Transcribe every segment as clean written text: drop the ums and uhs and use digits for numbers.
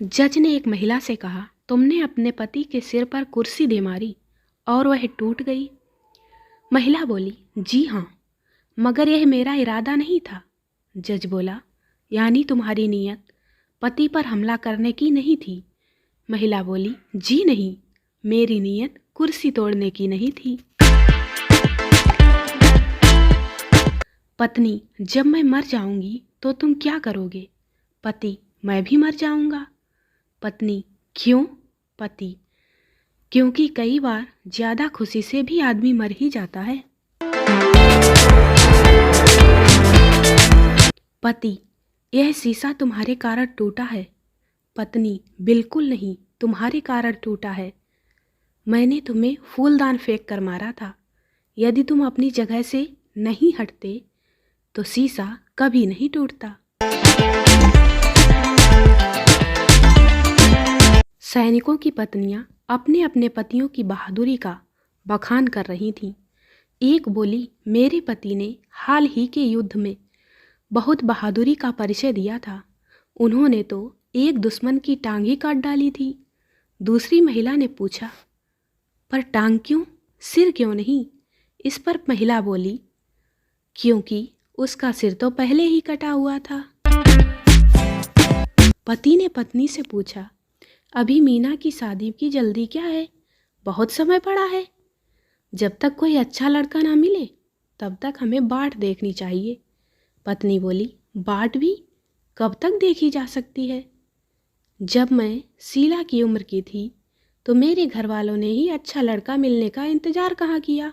जज ने एक महिला से कहा, तुमने अपने पति के सिर पर कुर्सी दे मारी और वह टूट गई। महिला बोली, जी हाँ, मगर यह मेरा इरादा नहीं था। जज बोला, यानी तुम्हारी नीयत पति पर हमला करने की नहीं थी। महिला बोली, जी नहीं, मेरी नीयत कुर्सी तोड़ने की नहीं थी। पत्नी, जब मैं मर जाऊंगी तो तुम क्या करोगे? पति, मैं भी मर जाऊंगा। पत्नी, क्यों? पति, क्योंकि कई बार ज्यादा खुशी से भी आदमी मर ही जाता है। पति, यह शीशा तुम्हारे कारण टूटा है। पत्नी, बिल्कुल नहीं, तुम्हारे कारण टूटा है। मैंने तुम्हें फूलदान फेंक कर मारा था। यदि तुम अपनी जगह से नहीं हटते तो शीशा कभी नहीं टूटता। सैनिकों की पत्नियां अपने अपने पतियों की बहादुरी का बखान कर रही थीं। एक बोली, मेरे पति ने हाल ही के युद्ध में बहुत बहादुरी का परिचय दिया था। उन्होंने तो एक दुश्मन की टांग ही काट डाली थी। दूसरी महिला ने पूछा, पर टांग क्यों, सिर क्यों नहीं? इस पर महिला बोली, क्योंकि उसका सिर तो पहले ही कटा हुआ था। पति ने पत्नी से पूछा, अभी मीना की शादी की जल्दी क्या है? बहुत समय पड़ा है। जब तक कोई अच्छा लड़का ना मिले तब तक हमें बाट देखनी चाहिए। पत्नी बोली, बाट भी कब तक देखी जा सकती है? जब मैं शीला की उम्र की थी तो मेरे घर वालों ने ही अच्छा लड़का मिलने का इंतजार कहाँ किया।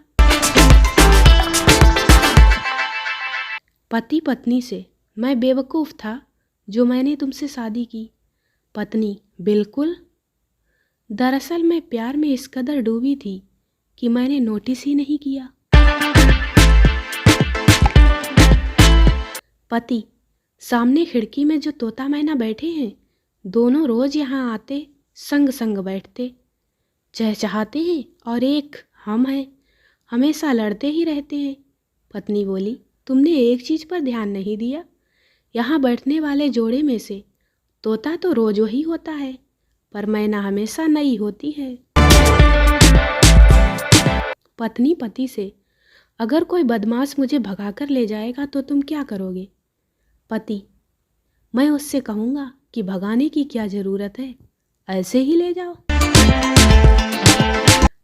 पति पत्नी से, मैं बेवकूफ़ था जो मैंने तुमसे शादी की। पत्नी, बिल्कुल। दरअसल मैं प्यार में इस कदर डूबी थी कि मैंने नोटिस ही नहीं किया। पति, सामने खिड़की में जो तोता मैना बैठे हैं, दोनों रोज यहाँ आते संग संग बैठते, चहचहाते हैं और एक हम हैं, हमेशा लड़ते ही रहते हैं। पत्नी बोली, तुमने एक चीज पर ध्यान नहीं दिया। यहाँ बैठने वाले जोड़े में से तोता तो रोज वही होता है, पर मैना हमेशा नई होती है। पत्नी पति से, अगर कोई बदमाश मुझे भगाकर ले जाएगा तो तुम क्या करोगे? पति, मैं उससे कहूँगा कि भगाने की क्या ज़रूरत है, ऐसे ही ले जाओ।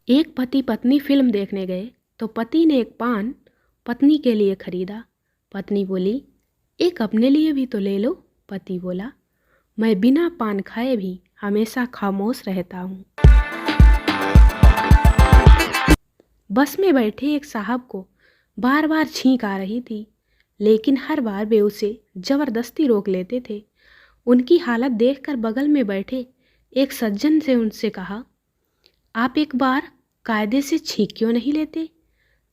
एक पति पत्नी फिल्म देखने गए तो पति ने एक पान पत्नी के लिए खरीदा। पत्नी बोली, एक अपने लिए भी तो ले लो। पति बोला, मैं बिना पान खाए भी हमेशा खामोश रहता हूँ। बस में बैठे एक साहब को बार बार छींक आ रही थी, लेकिन हर बार वे उसे जबरदस्ती रोक लेते थे। उनकी हालत देखकर बगल में बैठे एक सज्जन से उनसे कहा, आप एक बार कायदे से छींक क्यों नहीं लेते?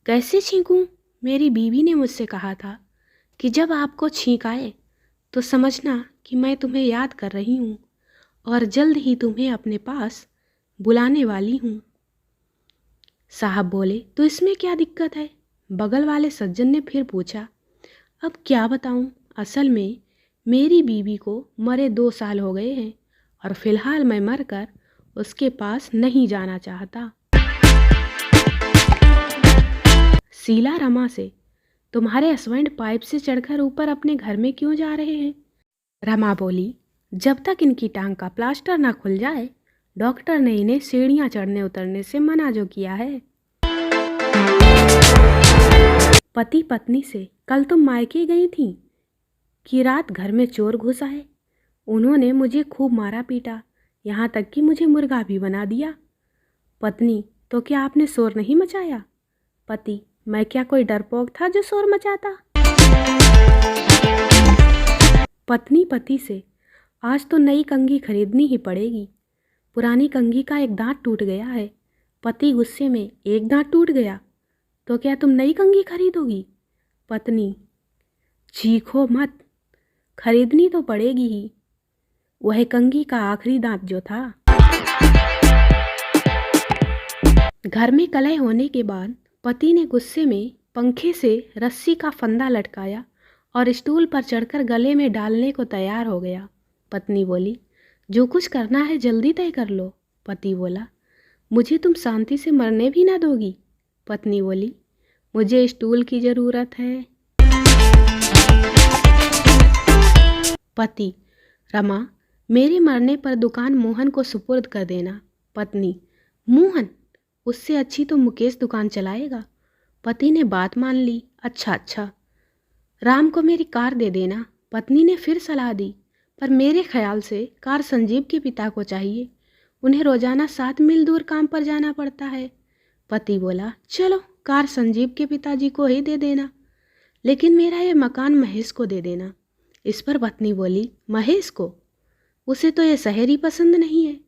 कैसे छींकूं? मेरी बीवी ने मुझसे कहा था कि जब आपको छींक आए तो समझना कि मैं तुम्हें याद कर रही हूँ और जल्द ही तुम्हें अपने पास बुलाने वाली हूँ। साहब बोले, तो इसमें क्या दिक्कत है? बगल वाले सज्जन ने फिर पूछा, अब क्या बताऊं, असल में मेरी बीवी को मरे 2 साल हो गए हैं और फिलहाल मैं मरकर उसके पास नहीं जाना चाहता। शीला रमा से, तुम्हारे हस्बैंड पाइप से चढ़कर ऊपर अपने घर में क्यों जा रहे हैं? रमा बोली, जब तक इनकी टांग का प्लास्टर ना खुल जाए डॉक्टर ने इन्हें सीढ़ियां चढ़ने उतरने से मना जो किया है। पति पत्नी से, कल तुम मायके गई थी कि रात घर में चोर घुस आए। उन्होंने मुझे खूब मारा पीटा, यहाँ तक कि मुझे मुर्गा भी बना दिया। पत्नी, तो क्या आपने शोर नहीं मचाया? पति, मैं क्या कोई डरपोक था जो शोर मचाता? पत्नी पति से, आज तो नई कंघी खरीदनी ही पड़ेगी, पुरानी कंघी का एक दांत टूट गया है। पति गुस्से में, एक दांत टूट गया तो क्या तुम नई कंघी खरीदोगी? पत्नी, चीखो मत, खरीदनी तो पड़ेगी ही, वह कंघी का आखिरी दांत जो था। घर में कलह होने के बाद पति ने गुस्से में पंखे से रस्सी का फंदा लटकाया और स्टूल पर चढ़कर गले में डालने को तैयार हो गया। पत्नी बोली, जो कुछ करना है जल्दी तय कर लो। पति बोला, मुझे तुम शांति से मरने भी ना दोगी। पत्नी बोली, मुझे स्टूल की ज़रूरत है। पति, रमा, मेरे मरने पर दुकान मोहन को सुपुर्द कर देना। पत्नी, मोहन? उससे अच्छी तो मुकेश दुकान चलाएगा। पति ने बात मान ली। अच्छा, राम को मेरी कार दे देना। पत्नी ने फिर सलाह दी, पर मेरे ख्याल से कार संजीव के पिता को चाहिए। उन्हें रोजाना 7 मील दूर काम पर जाना पड़ता है। पति बोला, चलो कार संजीव के पिताजी को ही दे देना, लेकिन मेरा ये मकान महेश को दे देना। इस पर पत्नी बोली, महेश को? उसे तो ये शहर ही पसंद नहीं है।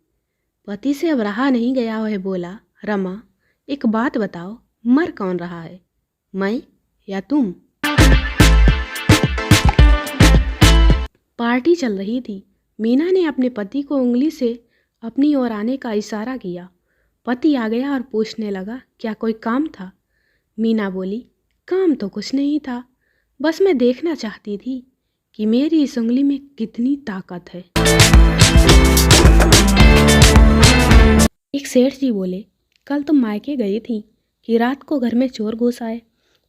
पति से अब रहा नहीं गया। वह बोला, रमा, एक बात बताओ, मर कौन रहा है, मैं या तुम? पार्टी चल रही थी। मीना ने अपने पति को उंगली से अपनी ओर आने का इशारा किया। पति आ गया और पूछने लगा, क्या कोई काम था? मीना बोली, काम तो कुछ नहीं था, बस मैं देखना चाहती थी कि मेरी इस उंगली में कितनी ताकत है। एक सेठ जी बोले, कल तुम मायके गई थी कि रात को घर में चोर घुस आए।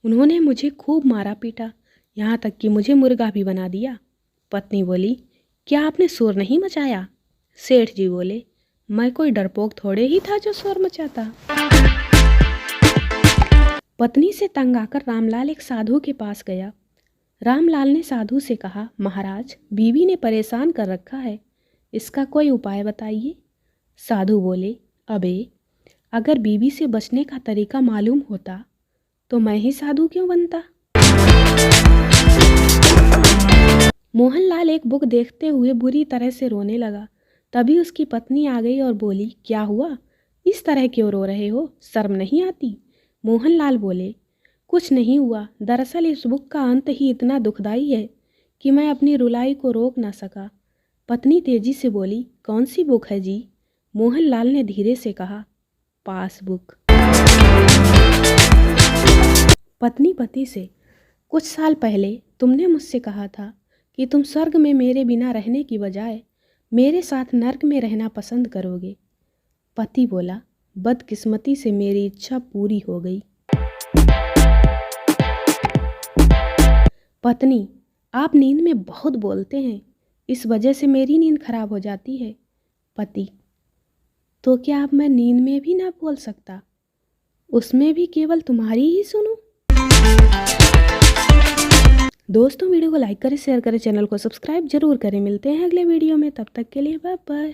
उन्होंने मुझे खूब मारा पीटा, यहाँ तक कि मुझे मुर्गा भी बना दिया। पत्नी बोली, क्या आपने शोर नहीं मचाया? सेठ जी बोले, मैं कोई डरपोक थोड़े ही था जो शोर मचाता। पत्नी से तंग आकर रामलाल एक साधु के पास गया। रामलाल ने साधु से कहा, महाराज, बीवी ने परेशान कर रखा है, इसका कोई उपाय बताइए। साधु बोले, अबे, अगर बीवी से बचने का तरीका मालूम होता तो मैं ही साधु क्यों बनता। मोहनलाल एक बुक देखते हुए बुरी तरह से रोने लगा। तभी उसकी पत्नी आ गई और बोली, क्या हुआ, इस तरह क्यों रो रहे हो, शर्म नहीं आती? मोहनलाल बोले, कुछ नहीं हुआ, दरअसल इस बुक का अंत ही इतना दुखदाई है कि मैं अपनी रुलाई को रोक ना सका। पत्नी तेजी से बोली, कौन सी बुक है जी? मोहनलाल ने धीरे से कहा, पासबुक। पत्नी पति से, कुछ साल पहले तुमने मुझसे कहा था कि तुम स्वर्ग में मेरे बिना रहने की बजाय मेरे साथ नर्क में रहना पसंद करोगे। पति बोला, बदकिस्मती से मेरी इच्छा पूरी हो गई। पत्नी, आप नींद में बहुत बोलते हैं, इस वजह से मेरी नींद खराब हो जाती है। पति, तो क्या अब मैं नींद में भी ना बोल सकता? उसमें भी केवल तुम्हारी ही सुनूं? दोस्तों, वीडियो को लाइक करें, शेयर करें, चैनल को सब्सक्राइब जरूर करें। मिलते हैं अगले वीडियो में, तब तक के लिए बाय बाय।